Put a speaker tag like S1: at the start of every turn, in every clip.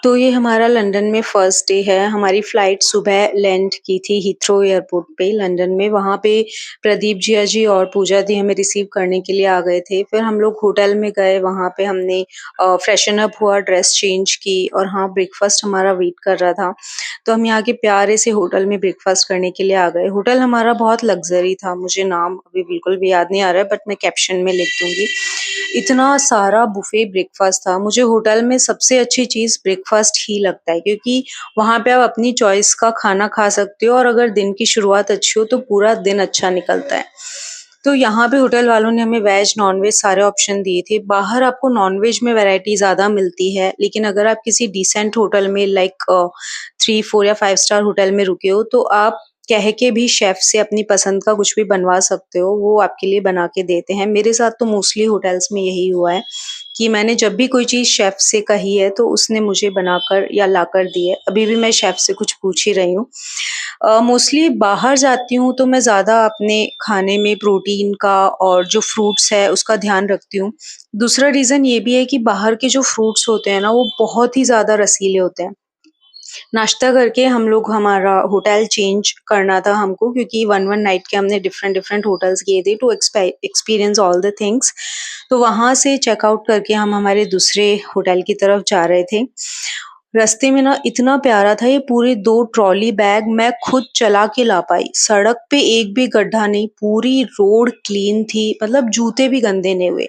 S1: तो ये हमारा लंदन में फर्स्ट डे है। हमारी फ्लाइट सुबह लैंड की थी हीथ्रो एयरपोर्ट पे लंदन में। वहाँ पे प्रदीप जिया जी और पूजा दी हमें रिसीव करने के लिए आ गए थे। फिर हम लोग होटल में गए, वहाँ पे हमने फ्रेशन अप हुआ, ड्रेस चेंज की और हाँ, ब्रेकफ़ास्ट हमारा वेट कर रहा था। तो हम यहाँ के प्यारे से होटल में ब्रेकफ़ास्ट करने के लिए आ गए। होटल हमारा बहुत लग्ज़री था, मुझे नाम अभी बिल्कुल भी याद नहीं आ रहा है, बट मैं कैप्शन में लिख दूँगी। इतना सारा बुफे ब्रेकफ़ास्ट था। मुझे होटल में सबसे अच्छी चीज़ ब्रेकफ़ास्ट ही लगता है, क्योंकि वहाँ पे आप अपनी चॉइस का खाना खा सकते हो और अगर दिन की शुरुआत अच्छी हो तो पूरा दिन अच्छा निकलता है। तो यहाँ पे होटल वालों ने हमें वेज, नॉन-वेज सारे ऑप्शन दिए थे। बाहर आपको नॉन-वेज में वैरायटी ज़्यादा मिलती है, लेकिन अगर आप किसी डिसेंट होटल में लाइक 3, 4 या 5 स्टार होटल में रुके हो, तो आप कह के भी शेफ़ से अपनी पसंद का कुछ भी बनवा सकते हो, वो आपके लिए बना के देते हैं। मेरे साथ तो मोस्टली होटल्स में यही हुआ है कि मैंने जब भी कोई चीज़ शेफ़ से कही है, तो उसने मुझे बनाकर या लाकर दी है। अभी भी मैं शेफ़ से कुछ पूछ ही रही हूँ। मोस्टली बाहर जाती हूँ तो मैं ज़्यादा अपने खाने में प्रोटीन का और जो फ्रूट्स है उसका ध्यान रखती हूँ। दूसरा रीज़न ये भी है कि बाहर के जो फ्रूट्स होते हैं ना, वो बहुत ही ज़्यादा रसीले होते हैं। नाश्ता करके हम लोग हमारा होटल चेंज करना था हमको, क्योंकि 1-1 नाइट के हमने डिफरेंट-डिफरेंट होटल्स किए थे to experience all the things. तो वहाँ से चेकआउट करके हम हमारे दूसरे होटल की तरफ जा रहे थे। रास्ते में ना इतना प्यारा था, ये पूरे 2 ट्रॉली बैग मैं खुद चला के ला पाई। सड़क पे एक भी गड्ढा नहीं, पूरी रोड क्लीन थी, मतलब जूते भी गंदे नहीं हुए।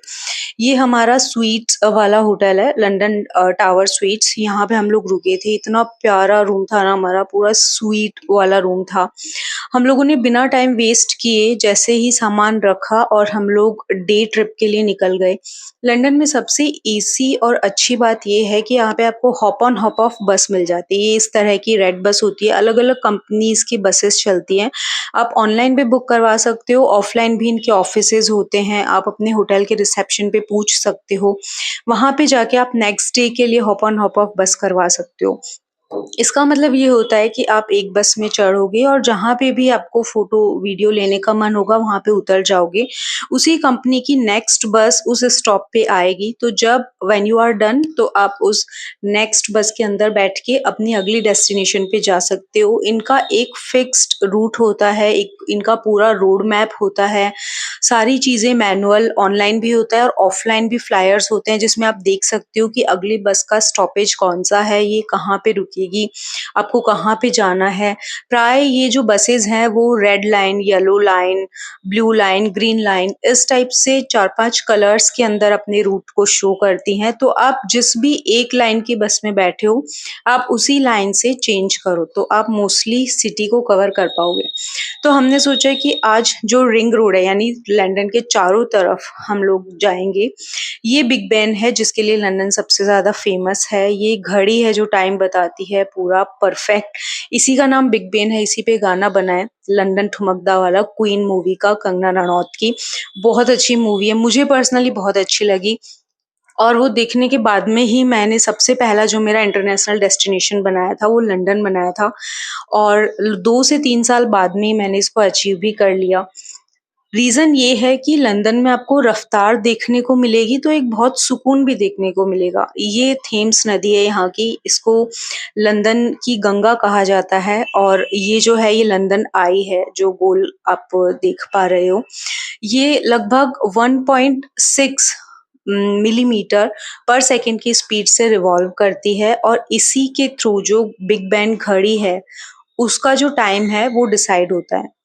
S1: ये हमारा स्वीट्स वाला होटल है, लंदन टावर स्वीट्स। यहाँ पे हम लोग रुके थे। इतना प्यारा रूम था ना हमारा, पूरा स्वीट वाला रूम था। हम लोगों ने बिना टाइम वेस्ट किए जैसे ही सामान रखा और हम लोग डे ट्रिप के लिए निकल गए। लंदन में सबसे ईज़ी और अच्छी बात ये है कि यहाँ पे आपको हॉप ऑन हॉप ऑफ बस मिल जाती है। ये इस तरह की रेड बस होती है, अलग-अलग कंपनीज़ की बसेस चलती हैं। आप ऑनलाइन भी बुक करवा सकते हो, ऑफ़लाइन भी इनके ऑफ़िसेज़ होते हैं, आप अपने होटल के रिसेप्शन पे पूछ सकते हो। वहाँ पे जाके आप नेक्स्ट डे के लिए हॉप ऑन हॉप ऑफ बस करवा सकते हो। इसका मतलब ये होता है कि आप एक बस में चढ़ोगे और जहाँ पे भी आपको फ़ोटो, वीडियो लेने का मन होगा, वहाँ पे उतर जाओगे। उसी कंपनी की नेक्स्ट बस उस स्टॉप पे आएगी, तो जब व्हेन यू आर डन तो आप उस नेक्स्ट बस के अंदर बैठ के अपनी अगली डेस्टिनेशन पे जा सकते हो। इनका एक फिक्स्ड रूट होता है, एक इनका पूरा रोड मैप होता है। सारी चीज़ें मैनुअल ऑनलाइन भी होता है और ऑफ़लाइन भी फ्लायर्स होते हैं, जिसमें आप देख सकते हो कि अगली बस का स्टॉपेज कौन-सा है, ये कहाँ पे रुकेगी, आपको कहाँ पे जाना है। प्राय ये जो बसेज़ हैं वो red line, yellow line, blue line, green line इस टाइप से 4-5 कलर्स के अंदर अपने रूट को शो करती हैं। तो आप जिस भी एक लाइन की बस में बैठे हो, आप उसी लाइन से चेंज करो, तो आप मोस्टली सिटी को कवर कर पाओगे। तो हमने सोचा कि आज जो रिंग रोड है, यानी लंदन के चारों तरफ हम लोग जाएँगे। ये बिग बेन है जिसके लिए लंदन सबसे ज़्यादा फ़ेमस है। ये घड़ी है जो टाइम बताती है पूरा परफ़ेक्ट। इसी का नाम बिग बेन है, इसी पे गाना बना है लंदन ठुमकदा वाला, क्वीन मूवी का, कंगना रनौत की। बहुत अच्छी मूवी है, मुझे पर्सनली बहुत अच्छी लगी। और वो देखने के बाद में ही मैंने सबसे पहला जो मेरा इंटरनेशनल डेस्टिनेशन बनाया था, वो लंदन बनाया था और 2 से 3 साल बाद में ही मैंने इसको अचीव भी कर लिया। रीज़न ये है कि लंदन में आपको रफ़्तार देखने को मिलेगी, तो एक बहुत सुकून भी देखने को मिलेगा। ये थेम्स नदी है यहाँ की, इसको लंदन की गंगा कहा जाता है और ये जो है, ये लंदन आई है, जो गोल आप देख पा रहे हो। ये लगभग 1.6 मिलीमीटर पर सेकंड की स्पीड से रिवॉल्व करती है और इसी के थ्रू जो बिग बेन घड़ी है, उसका जो टाइम है वो डिसाइड होता है।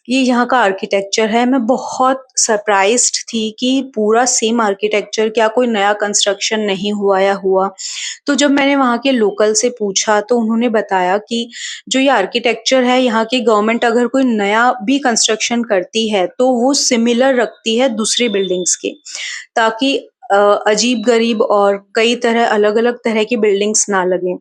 S1: ये यहाँ का आर्किटेक्चर है, मैं बहुत सरप्राइज़्ड थी कि पूरा सेम आर्किटेक्चर, क्या कोई नया कंस्ट्रक्शन नहीं हुआ या हुआ? तो जब मैंने वहाँ के लोकल से पूछा तो उन्होंने बताया कि जो ये आर्किटेक्चर है, यहाँ की गवर्नमेंट अगर कोई नया भी कंस्ट्रक्शन करती है, तो वो सिमिलर रखती है दूसरी बिल्डिंग्स के, ताकि अजीब-गरीब और कई तरह अलग-अलग तरह की बिल्डिंग्स ना लगें।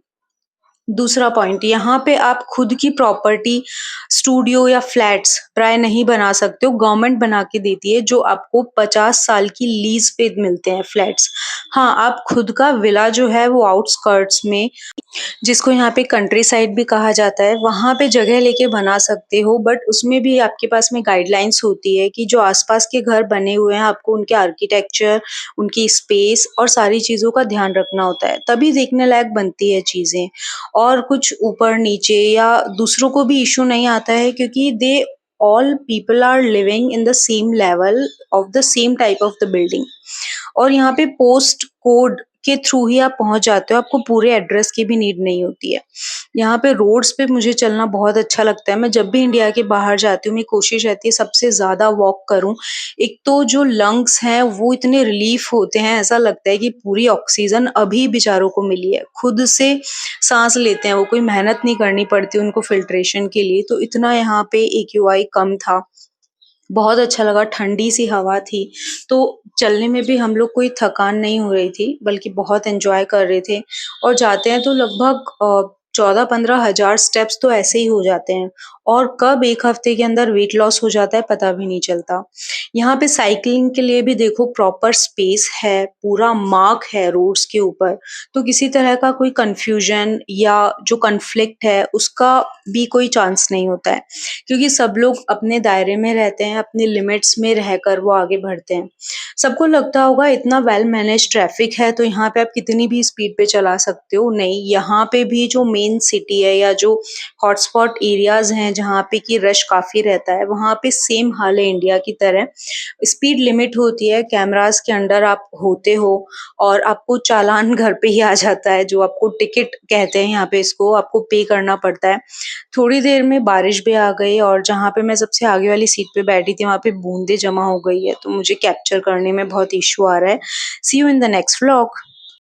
S1: दूसरा पॉइंट, यहाँ पे आप खुद की प्रॉपर्टी, स्टूडियो या फ्लैट्स प्राय नहीं बना सकते हो, गवर्नमेंट बना के देती है जो आपको 50 साल की लीज़ पे मिलते हैं फ्लैट्स। हाँ, आप खुद का विला जो है वो आउटस्कर्ट्स में, जिसको यहाँ पे कंट्री साइड भी कहा जाता है, वहाँ पे जगह लेके बना सकते हो, बट उसमें भी आपके पास में गाइडलाइंस होती है कि जो आस-पास के घर बने हुए हैं, आपको उनके आर्किटेक्चर, उनकी स्पेस और सारी चीज़ों का ध्यान रखना होता है, तभी देखने लायक बनती है चीज़ें। और कुछ ऊपर-नीचे या दूसरों को भी इश्यू नहीं आता है, क्योंकि they all people are living in the same level of the same type of the building. और यहाँ पे पोस्ट कोड के थ्रू ही आप पहुँच जाते हो, आपको पूरे एड्रेस की भी नीड नहीं होती है। यहाँ पे रोड्स पे मुझे चलना बहुत अच्छा लगता है, मैं जब भी इंडिया के बाहर जाती हूँ, मेरी कोशिश रहती है सबसे ज़्यादा वॉक करूँ। एक तो जो लंग्स हैं वो इतने रिलीफ़ होते हैं, ऐसा लगता है कि पूरी ऑक्सीजन अभी बेचारों को मिली है, खुद से साँस लेते हैं वो, कोई मेहनत नहीं करनी पड़ती उनको फ़िल्ट्रेशन के लिए, तो इतना यहाँ पे एक्यूआई कम था। बहुत अच्छा लगा, ठंडी-सी हवा थी, तो चलने में भी हम लोग कोई थकान नहीं हो रही थी, बल्कि बहुत एन्जॉय कर रहे थे और जाते हैं तो लगभग 14-15 हज़ार स्टेप्स तो ऐसे ही हो जाते हैं और कब 1 हफ्ते के अंदर वेट लॉस हो जाता है पता भी नहीं चलता। यहाँ पे साइक्लिंग के लिए भी देखो प्रॉपर स्पेस है, पूरा मार्क है रोड्स के ऊपर, तो किसी तरह का कोई कन्फ्यूजन या जो कॉन्फ्लिक्ट है उसका भी कोई चांस नहीं होता है। क्योंकि सब लोग अपने दायरे में रहते हैं, अपने लिमिट्स में रहकर वो आगे बढ़ते हैं। सबको लगता होगा इतना वेल मैनेज ट्रैफिक है तो यहाँ पे आप कितनी भी स्पीड पे चला सकते हो, नहीं, यहाँ पे भी जो मेन सिटी है या जो हॉटस्पॉट एरियाज़ हैं जहाँ पे कि रश काफ़ी रहता है, वहाँ पे सेम हाल है इंडिया की तरह। स्पीड लिमिट होती है, कैमराज़ के अंडर आप होते हो और आपको चालान घर पे ही आ जाता है, जो आपको टिकट कहते हैं यहाँ पे इसको, आपको पे करना पड़ता है। थोड़ी देर में बारिश भी आ गई और जहाँ पे मैं सबसे आगे वाली सीट पे बैठी थी, वहाँ पे बूँदें जमा हो गई है, तो मुझे कैप्चर करने में बहुत इश्यू आ रहा है। See you in the next vlog.